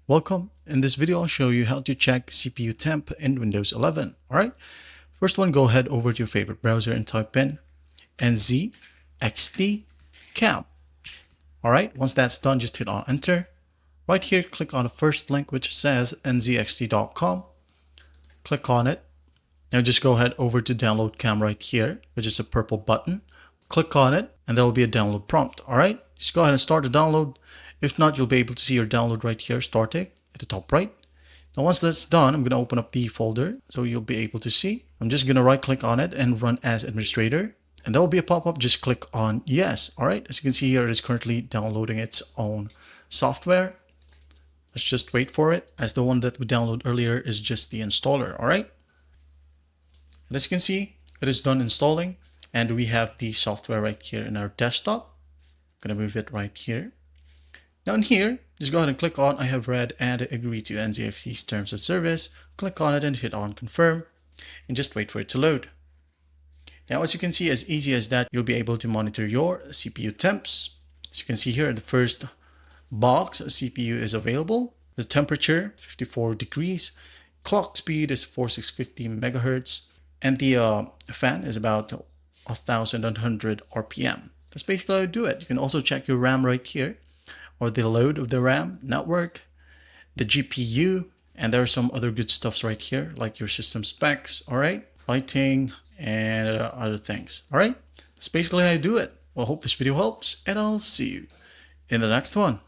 Welcome. In this video, I'll show you how to check CPU temp in Windows 11. Alright, first one, go ahead over to your favorite browser and type in nzxt camp. Alright, once that's done, just hit on enter. Right here, click on the first link which says nzxt.com. Click on it. Now just go ahead over to download cam right here, which is a purple button. Click on it and there will be a download prompt. Alright, just go ahead and start the download. If not, you'll be able to see your download right here starting at the top right. Now once that's done, I'm going to open up the folder so you'll be able to see. I'm just going to right click on it and run as administrator. And there will be a pop-up, just click on yes. Alright, as you can see here, it is currently downloading its own software. Let's just wait for it, as the one that we downloaded earlier is just the installer. Alright, and as you can see, it is done installing and we have the software right here in our desktop. I'm going to move it right here. Down here, just go ahead and click on I have read and agree to NZXT's terms of service. Click on it and hit on confirm and just wait for it to load. Now, as you can see, as easy as that, you'll be able to monitor your CPU temps. As you can see here in the first box, CPU is available. The temperature, 54 degrees. Clock speed is 4650 megahertz. And the fan is about 1100 RPM. That's basically how you do it. You can also check your RAM right here, or the load of the RAM, network, the GPU, and there are some other good stuffs right here, like your system specs, all right, lighting, and other things, all right? That's basically how you do it. Well, I hope this video helps, and I'll see you in the next one.